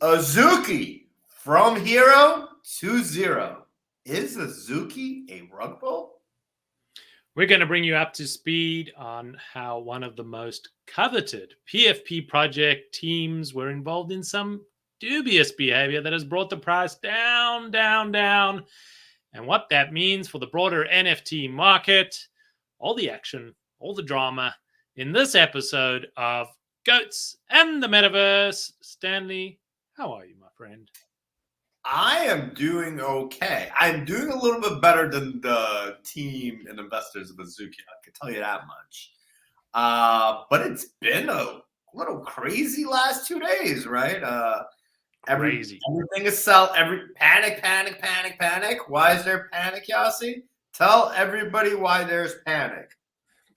Azuki from hero to zero. Is Azuki a rug pull? We're going to bring you up to speed on how one of the most coveted PFP project teams were involved in some dubious behavior that has brought the price down, down, down, and what that means for the broader NFT market. All the action, all the drama in this episode of Goats and the Metaverse. Stanley, how are you, my friend? I am doing okay. I'm doing a little bit better than the team and investors of Azuki. I can tell you that much. But it's been a little crazy last 2 days, right? Crazy. Everything is sell. Every panic, panic, panic, panic. Why is there panic, Yossi? Tell everybody why there's panic.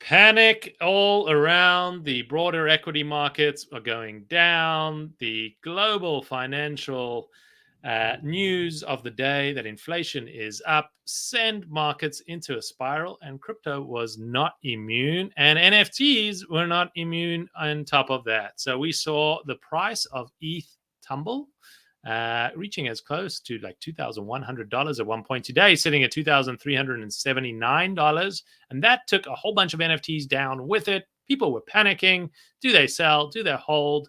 Panic all around. The broader equity markets are going down. The global financial news of the day that inflation is up send markets into a spiral, and crypto was not immune, and NFTs were not immune on top of that. So we saw the price of ETH tumble, reaching as close to like $2,100 at one point today, sitting at $2,379. And that took a whole bunch of NFTs down with it. People were panicking. Do they sell? Do they hold?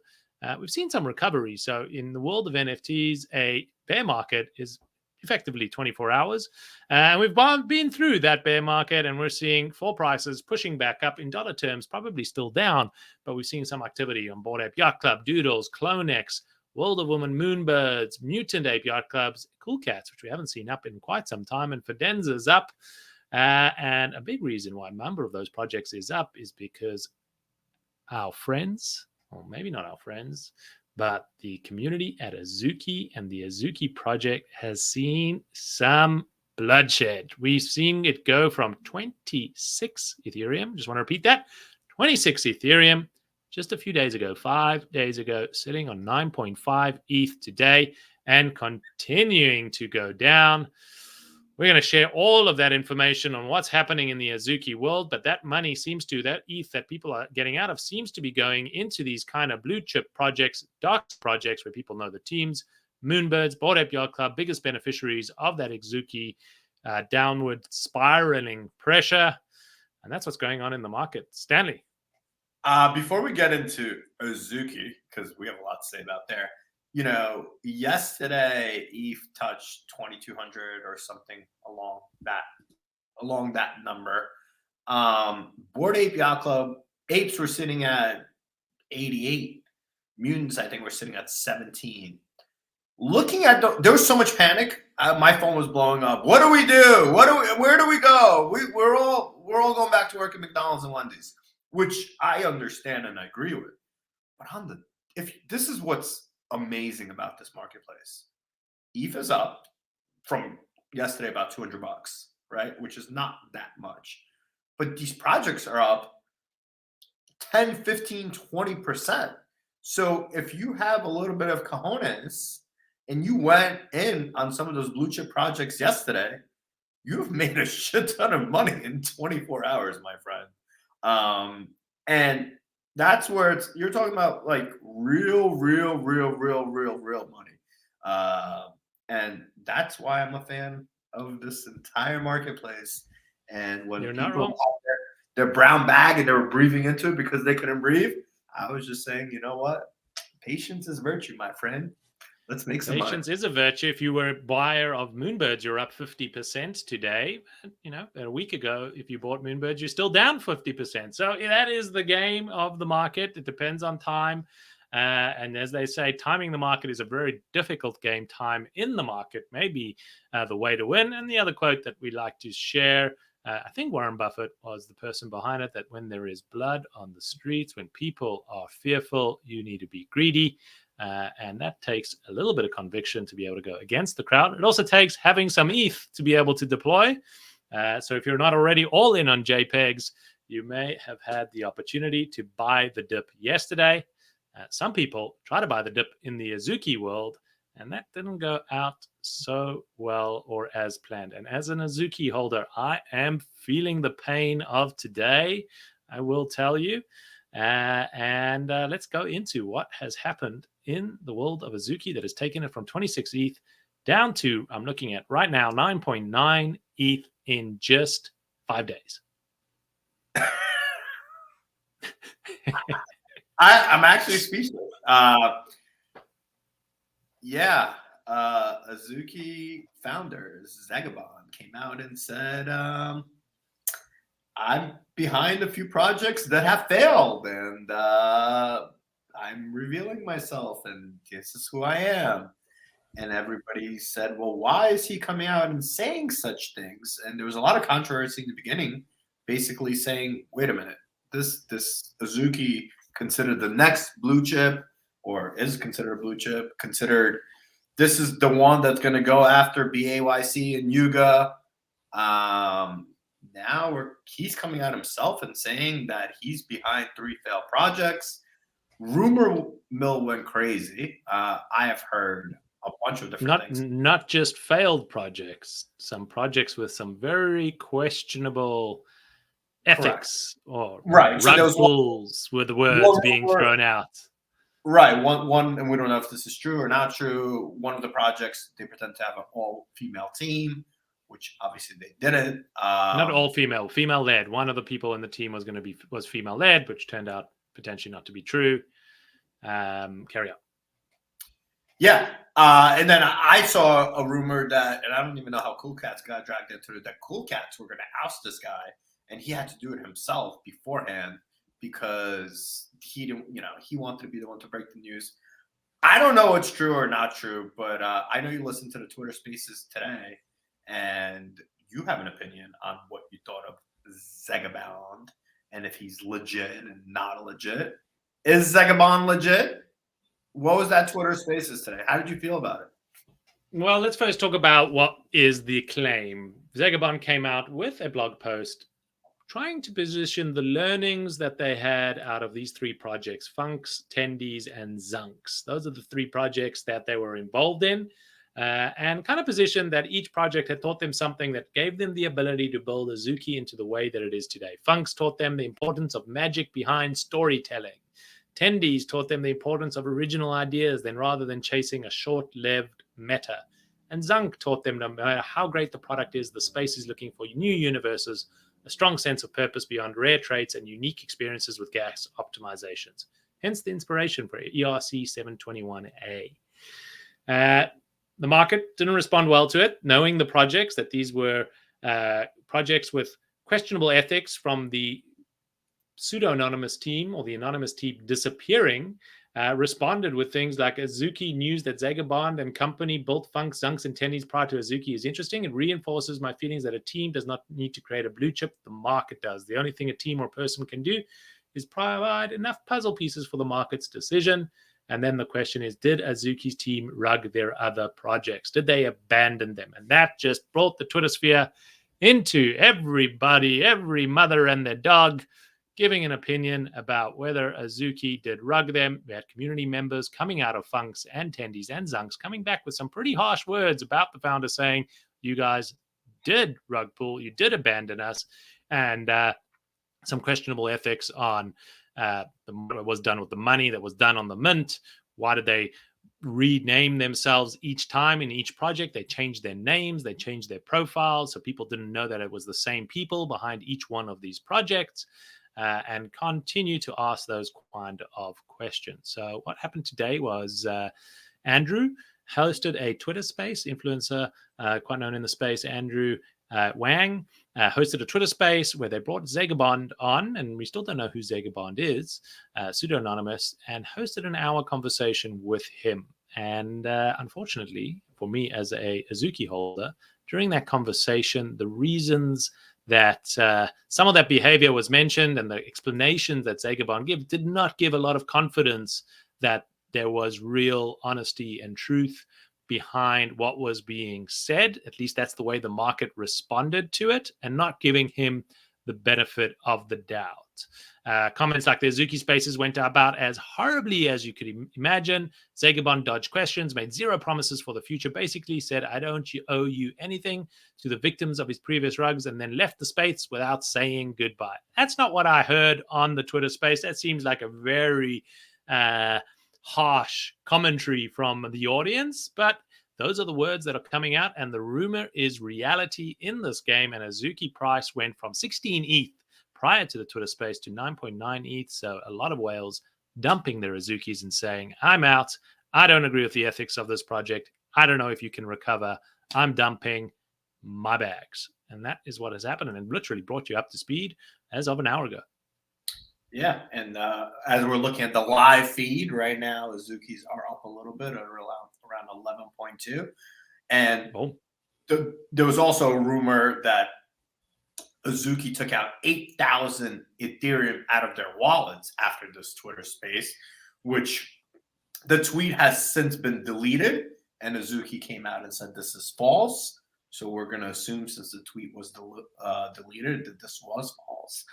We've seen some recovery. So in the world of NFTs, a bear market is effectively 24 hours. And we've been through that bear market, and we're seeing floor prices pushing back up in dollar terms, probably still down, but we've seen some activity on Bored Ape Yacht Club, Doodles, Clonex, World of Women, Moonbirds, Mutant Ape Yacht Clubs, Cool Cats, which we haven't seen up in quite some time, and Fidenza's up. And a big reason why a number of those projects is up is because our friends, or maybe not our friends, but the community at Azuki and the Azuki project has seen some bloodshed. We've seen it go from 26 Ethereum, just want to repeat that, 26 Ethereum just a few days ago, 5 days ago, sitting on 9.5 ETH today and continuing to go down. We're going to share all of that information on what's happening in the Azuki world, but that money seems to, that ETH that people are getting out of seems to be going into these kind of blue chip projects, dark projects where people know the teams. Moonbirds, Bored Ape Yacht Club, biggest beneficiaries of that Azuki downward spiraling pressure. And that's what's going on in the market. Stanley. Before we get into Azuki, because we have a lot to say about there, yesterday ETH touched 2,200 or something along that number. Bored Ape Yacht Club apes were sitting at 88. Mutants, I think, were sitting at 17. Looking at there was so much panic. My phone was blowing up. What do we do? Where do we go? We're all going back to work at McDonald's and Wendy's, which I understand and I agree with. But if this is what's amazing about this marketplace, ETH is up from yesterday about $200, right? Which is not that much. But these projects are up 10, 15, 20%. So if you have a little bit of cojones and you went in on some of those blue chip projects yesterday, you've made a shit ton of money in 24 hours, my friend. And that's where you're talking about like real money. And that's why I'm a fan of this entire marketplace. And when people had their brown bag and they were breathing into it because they couldn't breathe, I was just saying, you know what? Patience is virtue, my friend. Let's make some Patience money. is a virtue. If you were a buyer of Moonbirds, you're up 50% today. A week ago, if you bought Moonbirds, you're still down 50%. So that is the game of the market. It depends on time. And as they say, timing the market is a very difficult game. Time in the market may be the way to win. And the other quote that we like to share, I think Warren Buffett was the person behind it, that when there is blood on the streets, when people are fearful, you need to be greedy. And that takes a little bit of conviction to be able to go against the crowd. It also takes having some ETH to be able to deploy. So if you're not already all in on JPEGs, you may have had the opportunity to buy the dip yesterday. Some people try to buy the dip in the Azuki world, and that didn't go out so well or as planned. And as an Azuki holder, I am feeling the pain of today, I will tell you. And let's go into what has happened in the world of Azuki that has taken it from 26 ETH down to, I'm looking at right now, 9.9 ETH in just 5 days. I'm actually speechless. Azuki founders Zegabon came out and said, I'm behind a few projects that have failed, and I'm revealing myself, and this is who I am. And everybody said, well, why is he coming out and saying such things? And there was a lot of controversy in the beginning, basically saying, wait a minute, this Azuki considered the next blue chip, or is considered a blue chip, considered this is the one that's going to go after BAYC and Yuga. Now he's coming out himself and saying that he's behind 3 failed projects. Rumor mill went crazy. I have heard a bunch of different things. Not just failed projects, some projects with some very questionable ethics. Or right. Rug pulls were the words being thrown out. Right. One, and we don't know if this is true or not true. One of the projects, they pretend to have an all-female team, which obviously they didn't. Not all female-led. One of the people in the team was female-led, which turned out potentially not to be true. Carry on. Yeah. And then I saw a rumor that, and I don't even know how Cool Cats got dragged into it, that Cool Cats were going to oust this guy, and he had to do it himself beforehand because he didn't, he wanted to be the one to break the news. I don't know what's true or not true, but I know you listened to the Twitter Spaces today, and you have an opinion on what you thought of Zegabon and if he's legit and not legit. Is Zegabon legit? What was that Twitter Spaces today? How did you feel about it? Well, let's first talk about what is the claim. Zegabon came out with a blog post trying to position the learnings that they had out of these 3 projects, Funks, Tendies, and Zunks. Those are the 3 projects that they were involved in, and kind of positioned that each project had taught them something that gave them the ability to build Azuki into the way that it is today. Funks taught them the importance of magic behind storytelling. Tendies taught them the importance of original ideas rather than chasing a short-lived meta. And Zunk taught them no matter how great the product is, the space is looking for new universes, a strong sense of purpose beyond rare traits, and unique experiences with gas optimizations. Hence the inspiration for ERC 721A. The market didn't respond well to it, knowing the projects, that these were projects with questionable ethics from the pseudo-anonymous team or the anonymous team disappearing, responded with things like Azuki news that Zegabon and company built Funks, Zunks, and Tendies prior to Azuki is interesting. It reinforces my feelings that a team does not need to create a blue chip. The market does. The only thing a team or person can do is provide enough puzzle pieces for the market's decision. And then the question is, did Azuki's team rug their other projects? Did they abandon them? And that just brought the Twitter sphere into everybody, every mother and their dog, giving an opinion about whether Azuki did rug them. We had community members coming out of Funks and Tendies and Zunks coming back with some pretty harsh words about the founder, saying, you guys did rug pull, you did abandon us, and some questionable ethics on what was done with the money that was done on the mint. Why did they rename themselves each time in each project? They changed their names, they changed their profiles, so people didn't know that it was the same people behind each one of these projects. And continue to ask those kind of questions. So what happened today was Andrew hosted a Twitter space, influencer quite known in the space, Andrew Wang, hosted a Twitter space where they brought Zegabond on, and we still don't know who Zegabond is, pseudo-anonymous, and hosted an hour conversation with him. And unfortunately, for me as a Azuki holder, during that conversation, the reasons that some of that behavior was mentioned and the explanations that Zegabon did not give a lot of confidence that there was real honesty and truth behind what was being said. At least that's the way the market responded to it, and not giving him the benefit of the doubt. Comments like the Azuki spaces went about as horribly as you could imagine. Zegabon dodged questions, made zero promises for the future, basically said, I don't owe you anything to the victims of his previous rugs, and then left the space without saying goodbye. That's not what I heard on the Twitter space. That seems like a very harsh commentary from the audience, but those are the words that are coming out, and the rumor is reality in this game. And Azuki price went from 16 ETH prior to the Twitter space to 9.9 ETH. So a lot of whales dumping their Azukis and saying, I'm out. I don't agree with the ethics of this project. I don't know if you can recover. I'm dumping my bags. And that is what has happened, and literally brought you up to speed as of an hour ago. Yeah, and as we're looking at the live feed right now, Azukis are up a little bit, at around 11.2. And there was also a rumor that Azuki took out 8,000 Ethereum out of their wallets after this Twitter space, which the tweet has since been deleted, and Azuki came out and said this is false. So we're going to assume, since the tweet was deleted, that this was false.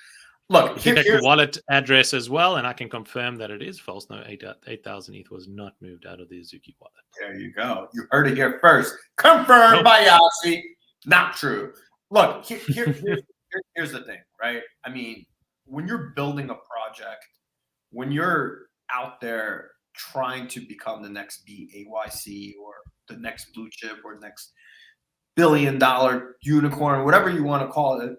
Look, if you check the wallet address as well, and I can confirm that it is false. No, 8,000 ETH was not moved out of the Azuki wallet. There you go. You heard it here first. Confirmed by Yossi. Not true. Look, here's the thing, right? I mean, when you're building a project, when you're out there trying to become the next BAYC or the next blue chip or next billion-dollar unicorn, whatever you want to call it,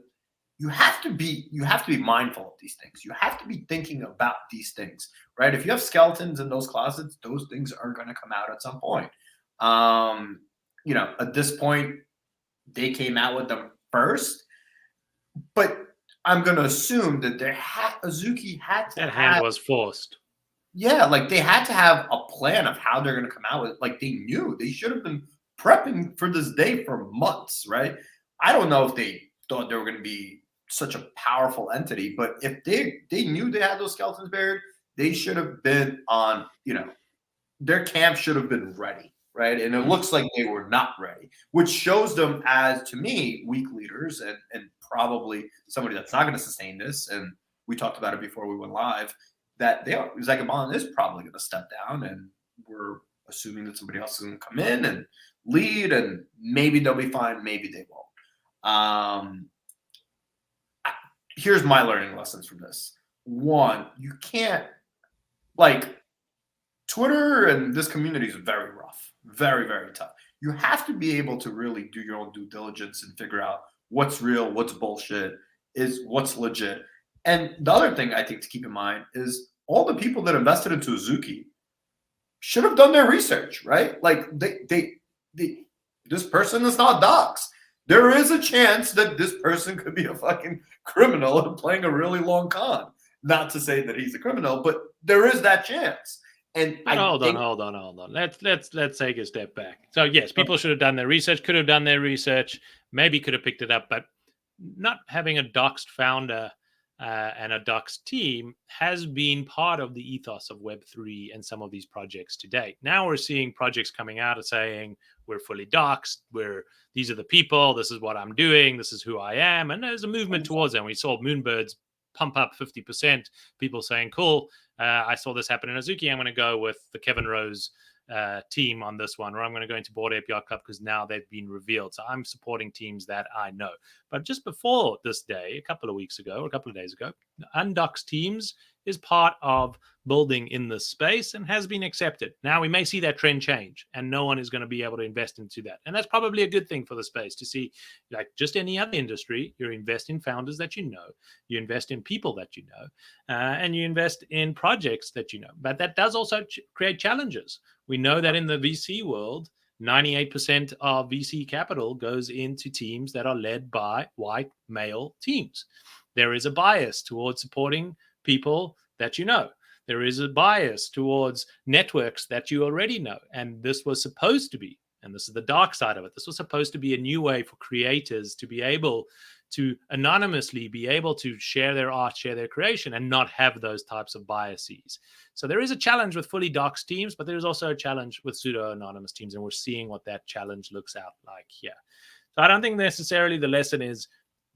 you have to be mindful of these things. You have to be thinking about these things, right? If you have skeletons in those closets, those things are going to come out at some point. At this point, they came out with them first, but I'm going to assume that Azuki had to. That hand was forced. Yeah, like they had to have a plan of how they're going to come out with. Like they knew they should have been prepping for this day for months, right? I don't know if they thought they were going to be such a powerful entity, but if they knew they had those skeletons buried, they should have been on, their camp should have been ready, right? And it looks like they were not ready, which shows them as, to me, weak leaders and probably somebody that's not going to sustain this. And we talked about it before we went live, that Zagabon is probably going to step down, and we're assuming that somebody else is going to come in and lead, and maybe they'll be fine, maybe they won't. Here's my learning lessons from this. One, you can't, Twitter and this community is very rough, very, very tough. You have to be able to really do your own due diligence and figure out what's real, what's bullshit, what's legit. And the other thing I think to keep in mind is all the people that invested into Azuki should have done their research, right? Like this person is not doxxed. There is a chance that this person could be a fucking criminal and playing a really long con. Not to say that he's a criminal, but there is that chance. And hold on. Let's take a step back. So yes, people should have done their research, could have done their research, maybe could have picked it up, but not having a doxed founder and a doxed team has been part of the ethos of Web3 and some of these projects to date. Now we're seeing projects coming out and saying we're fully doxed, these are the people, this is what I'm doing, this is who I am, and there's a movement towards them. We saw Moonbirds pump up 50%, people saying, cool, I saw this happen in Azuki, I'm going to go with the Kevin Rose team on this one, or I'm going to go into Bored Ape Yacht Club because now they've been revealed. So I'm supporting teams that I know. But just before this day, a couple of weeks ago, or a couple of days ago, undoxed teams is part of building in this space and has been accepted. Now we may see that trend change, and no one is going to be able to invest into that. And that's probably a good thing for the space to see, like just any other industry, you invest in founders that you know, you invest in people that you know, and you invest in projects that you know. But that does also create challenges. We know that in the VC world, 98% of VC capital goes into teams that are led by white male teams. There is a bias towards supporting people that you know. There is a bias towards networks that you already know. And this was supposed to be, and this is the dark side of it, this was supposed to be a new way for creators to be able to anonymously be able to share their art, share their creation, and not have those types of biases. So there is a challenge with fully doxed teams, but there's also a challenge with pseudo-anonymous teams, and we're seeing what that challenge looks out like here. So I don't think necessarily the lesson is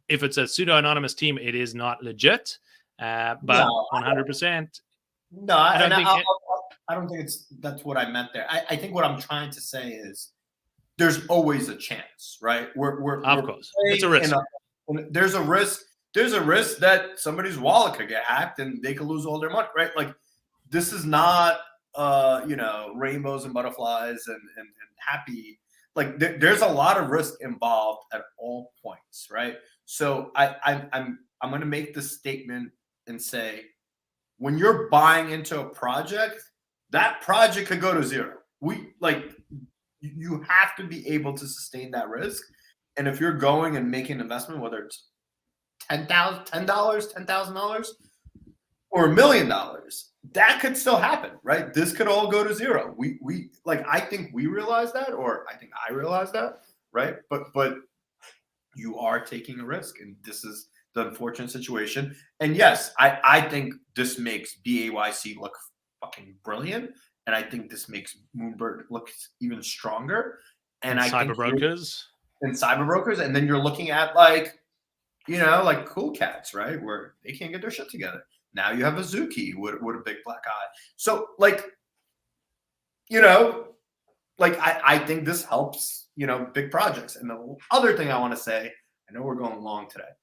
if it's a pseudo-anonymous team, it is not legit, but no, 100%. No, I don't think that's what I meant there. I think what I'm trying to say is there's always a chance, right? We're of course, it's a risk. There's a risk. There's a risk that somebody's wallet could get hacked and they could lose all their money, right? Like this is not rainbows and butterflies and happy. Like there's a lot of risk involved at all points, right? So I'm going to make this statement and say, when you're buying into a project, that project could go to zero. You have to be able to sustain that risk. And if you're going and making an investment, whether it's $10,000, or $1 million, that could still happen, right? This could all go to zero. I think we realize that, or I think I realize that, right? But you are taking a risk, and this is the unfortunate situation. And yes, I think this makes BAYC look fucking brilliant, and I think this makes Moonbird look even stronger. And I cyber brokers and cyber brokers, and then you're looking at like Cool Cats, right, where they can't get their shit together. Now you have Azuki with a big black eye. So I think this helps, big projects. And the other thing I want to say, I know we're going long today,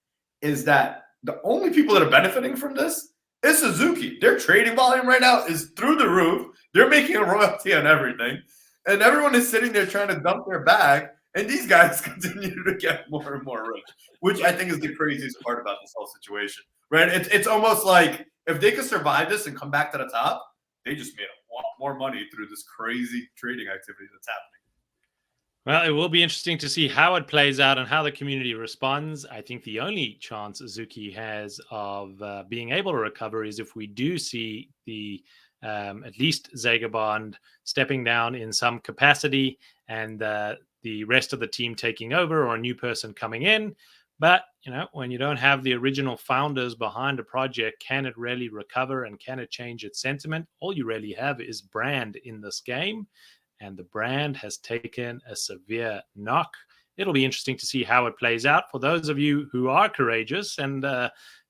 is that the only people that are benefiting from this is Azuki. Their trading volume right now is through the roof. They're making a royalty on everything. And everyone is sitting there trying to dump their bag. And these guys continue to get more and more rich, which I think is the craziest part about this whole situation, right? It's almost like if they could survive this and come back to the top, they just made a lot more money through this crazy trading activity that's happening. Well, it will be interesting to see how it plays out and how the community responds. I think the only chance Azuki has of being able to recover is if we do see the at least Zagabond stepping down in some capacity and the rest of the team taking over, or a new person coming in. But, when you don't have the original founders behind a project, can it really recover and can it change its sentiment? All you really have is brand in this game, and the brand has taken a severe knock. It'll be interesting to see how it plays out. For those of you who are courageous and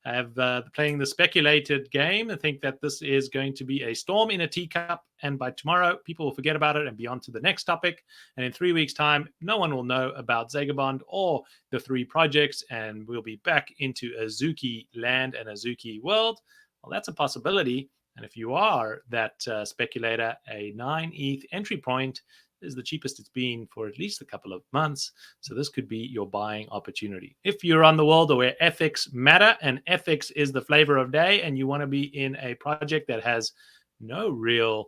have playing the speculated game and think that this is going to be a storm in a teacup, and by tomorrow people will forget about it and be on to the next topic, and in 3 weeks time no one will know about Zagabond or the 3 projects, and we'll be back into Azuki land and Azuki world. Well, that's a possibility. And if you are that speculator, a 9 ETH entry point is the cheapest it's been for at least a couple of months. So this could be your buying opportunity. If you're on the world where ethics matter and ethics is the flavor of day, and you want to be in a project that has no real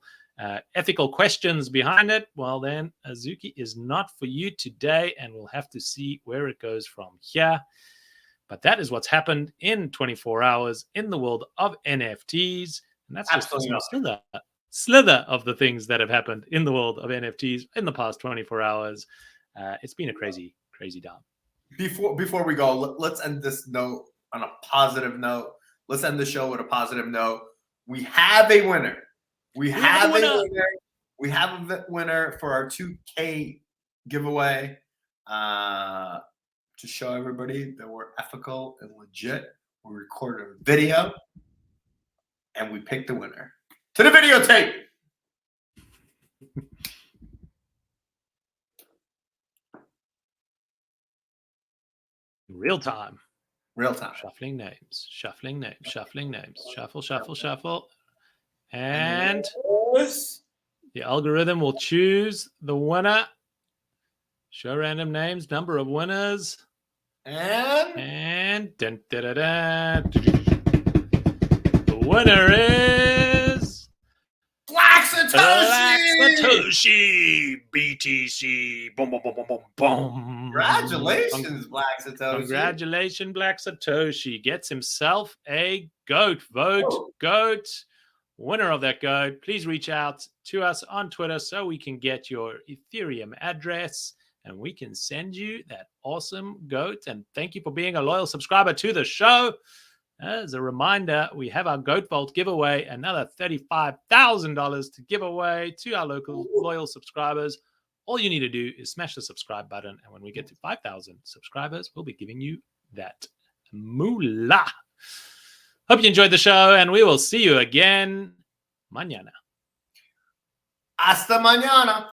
ethical questions behind it, well, then Azuki is not for you today, and we'll have to see where it goes from here. But that is what's happened in 24 hours in the world of NFTs. And that's just a small slither of the things that have happened in the world of NFTs in the past 24 hours. It's been a crazy, crazy time. Before we go, let's end this note on a positive note. Let's end the show with a positive note. We have a winner. We have a winner for our 2K giveaway. To show everybody that we're ethical and legit, we recorded a video and we picked the winner. To the videotape. Real time. Shuffling names. Shuffle. And the algorithm will choose the winner. Show random names, number of winners. And dun, da, da, da. The winner is Black Satoshi BTC. Boom, boom, boom, boom, boom, boom. Congratulations, Black Satoshi. Congratulations, Black Satoshi. Gets himself a goat. Vote goat. Winner of that goat. Please reach out to us on Twitter so we can get your Ethereum address and we can send you that awesome goat. And thank you for being a loyal subscriber to the show. As a reminder, we have our Goat Vault giveaway, another $35,000 to give away to our local loyal subscribers. All you need to do is smash the subscribe button. And when we get to 5,000 subscribers, we'll be giving you that moolah. Hope you enjoyed the show, and we will see you again mañana. Hasta mañana.